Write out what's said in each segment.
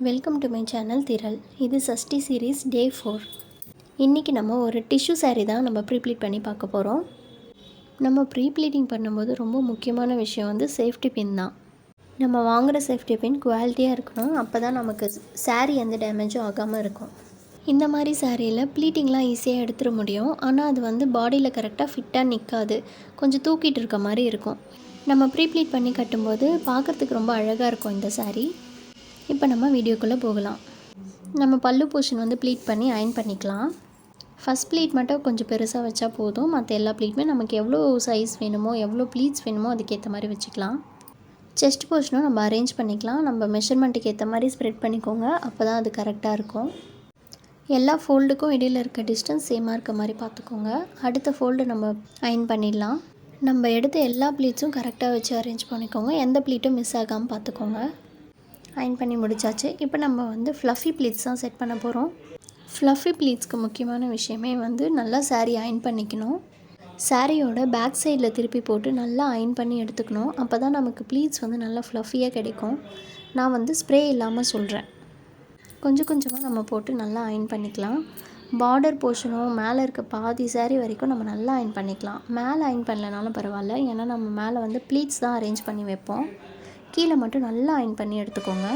Welcome to my channel திரள். இது Sashti series டே 4. இன்றைக்கி நம்ம ஒரு டிஷ்யூ சாரீ தான் நம்ம ப்ரீப்ளீட் பண்ணி பார்க்க போகிறோம். நம்ம ப்ரீப்ளீட்டிங் பண்ணும்போது ரொம்ப முக்கியமான விஷயம் வந்து சேஃப்டி பின் தான். நம்ம வாங்குகிற சேஃப்டி பின் குவாலிட்டியாக இருக்கணும். அப்போ தான் நமக்கு சாரீ எந்த டேமேஜும் ஆகாமல் இருக்கும். இந்த மாதிரி சாரியில் ப்ளீட்டிங்லாம் ஈஸியாக எடுத்துட முடியும். ஆனால் அது வந்து பாடியில் கரெக்டாக ஃபிட்டாக நிற்காது. கொஞ்சம் தூக்கிட்டு இருக்க மாதிரி இருக்கும். நம்ம ப்ரீப்ளீட் பண்ணி கட்டும்போது பார்க்குறதுக்கு ரொம்ப அழகாக இருக்கும் இந்த சாரீ. இப்போ நம்ம வீடியோக்குள்ளே போகலாம். நம்ம பல்லு போர்ஷன் வந்து ப்ளீட் பண்ணி அயன் பண்ணிக்கலாம். ஃபஸ்ட் ப்ளீட் மட்டும் கொஞ்சம் பெருசாக வச்சா போதும். மற்ற எல்லா ப்ளீட்டுமே நமக்கு எவ்வளோ சைஸ் வேணுமோ, எவ்வளோ ப்ளீட்ஸ் வேணுமோ அதுக்கேற்ற மாதிரி வச்சுக்கலாம். செஸ்ட் போர்ஷனும் நம்ம அரேஞ்ச் பண்ணிக்கலாம். நம்ம மெஷர்மெண்ட்டுக்கு ஏற்ற மாதிரி ஸ்ப்ரெட் பண்ணிக்கோங்க. அப்போ தான் அது கரெக்டாக இருக்கும். எல்லா ஃபோல்டுக்கும் இடையில் இருக்க டிஸ்டன்ஸ் சேமாக இருக்க மாதிரி பார்த்துக்கோங்க. அடுத்த ஃபோல்டு நம்ம அயன் பண்ணிடலாம். நம்ம எடுத்த எல்லா ப்ளீட்ஸும் கரெக்டாக வச்சு அரேஞ்ச் பண்ணிக்கோங்க. எந்த ப்ளீட்டும் மிஸ் ஆகாமல் பார்த்துக்கோங்க. அயன் பண்ணி முடிச்சாச்சு. இப்போ நம்ம வந்து ஃப்ளஃபி ப்ளீட்ஸ் தான் செட் பண்ண போகிறோம். ஃப்ளஃபி ப்ளீட்ஸ்க்கு முக்கியமான விஷயமே வந்து நல்லா சாரீ அயன் பண்ணிக்கணும். சாரியோட பேக் சைடில் திருப்பி போட்டு நல்லா அயன் பண்ணி எடுத்துக்கணும். அப்போ தான் நமக்கு ப்ளீட்ஸ் வந்து நல்லா ஃப்ளஃபியாக கிடைக்கும். நான் வந்து ஸ்ப்ரே இல்லாமல் சொல்கிறேன். கொஞ்சம் கொஞ்சமாக நம்ம போட்டு நல்லா அயன் பண்ணிக்கலாம். பார்டர் போர்ஷனும் மேலே இருக்க பாதி சாரீ வரைக்கும் நம்ம நல்லா அயன் பண்ணிக்கலாம். மேலே அயன் பண்ணலனாலும் பரவாயில்ல. ஏன்னா நம்ம மேலே வந்து ப்ளீட்ஸ் தான் அரேஞ்ச் பண்ணி வைப்போம். கீழே மட்டும் நல்லா அயன் பண்ணி எடுத்துக்கோங்க.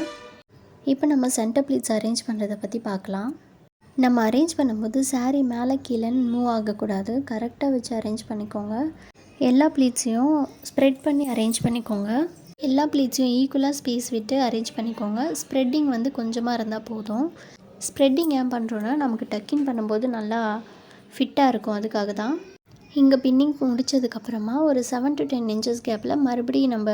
இப்போ நம்ம சென்டர் ப்ளீட்ஸ் அரேஞ்ச் பண்ணுறதை பற்றி பார்க்கலாம். நம்ம அரேஞ்ச் பண்ணும்போது சாரீ மேலே கீழேன்னு மூவ் ஆகக்கூடாது. கரெக்டாக வச்சு அரேஞ்ச் பண்ணிக்கோங்க. எல்லா ப்ளீட்ஸையும் ஸ்ப்ரெட் பண்ணி அரேஞ்ச் பண்ணிக்கோங்க. எல்லா ப்ளீட்ஸையும் ஈக்குவலாக ஸ்பேஸ் விட்டு அரேஞ்ச் பண்ணிக்கோங்க. ஸ்ப்ரெட்டிங் வந்து கொஞ்சமாக இருந்தால் போதும். ஸ்ப்ரெட்டிங் ஏன் பண்ணுறோன்னா நமக்கு டக்கின் பண்ணும்போது நல்லா ஃபிட்டாக இருக்கும். அதுக்காக தான். இங்கே பின்னிங் முடித்ததுக்கப்புறமா ஒரு 7 to 10 inches கேப்பில் மறுபடியும் நம்ம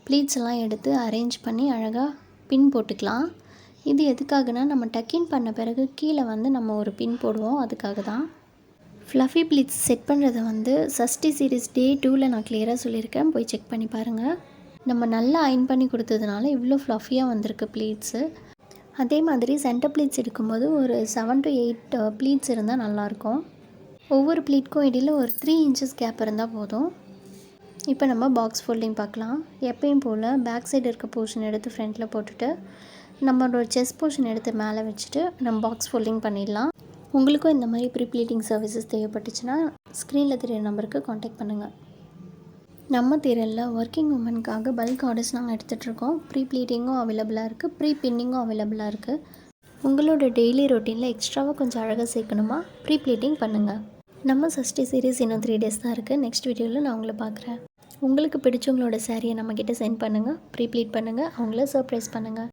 ப்ளீட்ஸ் எல்லாம் எடுத்து அரேஞ்ச் பண்ணி அழகாக பின் போட்டுக்கலாம். இது எதுக்காகனா நம்ம டக்கின் பண்ண பிறகு கீழே வந்து நம்ம ஒரு பின் போடுவோம். அதுக்காக தான். ஃப்ளஃபி ப்ளீட்ஸ் செட் பண்ணுறதை வந்து சஷ்டி சீரீஸ் டே 2ல் நான் கிளியராக சொல்லியிருக்கேன். போய் செக் பண்ணி பாருங்கள். நம்ம நல்லா அயன் பண்ணி கொடுத்ததுனால இவ்வளோ ஃப்ளஃபியாக வந்திருக்கு ப்ளீட்ஸு. அதே மாதிரி சென்டர் ப்ளீட்ஸ் எடுக்கும்போது ஒரு 7 to 8 ப்ளீட்ஸ் இருந்தால் நல்லாயிருக்கும். ஒவ்வொரு ப்ளீட்க்கும் இடையில் ஒரு 3 inches கேப் இருந்தால் போதும். இப்போ நம்ம பாக்ஸ் ஃபோல்டிங் பார்க்கலாம். எப்பயும் போல் பேக் சைடு இருக்க போர்ஷன் எடுத்து ஃப்ரண்ட்டில் போட்டுட்டு நம்மளோட செஸ்ட் போர்ஷன் எடுத்து மேலே வச்சுட்டு நம்ம பாக்ஸ் ஃபோல்டிங் பண்ணிடலாம். உங்களுக்கும் இந்த மாதிரி ப்ரீப்ளீட்டிங் சர்வீசஸ் தேவைப்பட்டுச்சுன்னா ஸ்க்ரீனில் தெரியிற நம்பருக்கு காண்டாக்ட் பண்ணுங்கள். நம்ம திரளில் ஒர்க்கிங் உமனுக்காக பல்க் ஆர்டர்ஸ் நாங்கள் எடுத்துகிட்ருக்கோம். ப்ரீப்ளீட்டிங்கும் அவைலபிளாக இருக்குது. ப்ரீ பின்னிங்கும் அவைலபிளாக இருக்குது. உங்களோட டெய்லி ரொட்டீனில் எக்ஸ்ட்ராவாக கொஞ்சம் அழகாக சேர்க்கணுமா ப்ரீப்ளீட்டிங் பண்ணுங்கள். நம்ம சஷ்டி சீரீஸ் இன்னும் 3 days தான் இருக்குது. நெக்ஸ்ட் வீடியோவில் நான் உங்களை பார்க்குறேன். உங்களுக்கு பிடிச்சவங்களோட சாரியை நம்மக்கிட்ட சென்ட் பண்ணுங்கள். ப்ரீப்ளீட் பண்ணுங்கள். அவங்கள சர்ப்ரைஸ் பண்ணுங்கள்.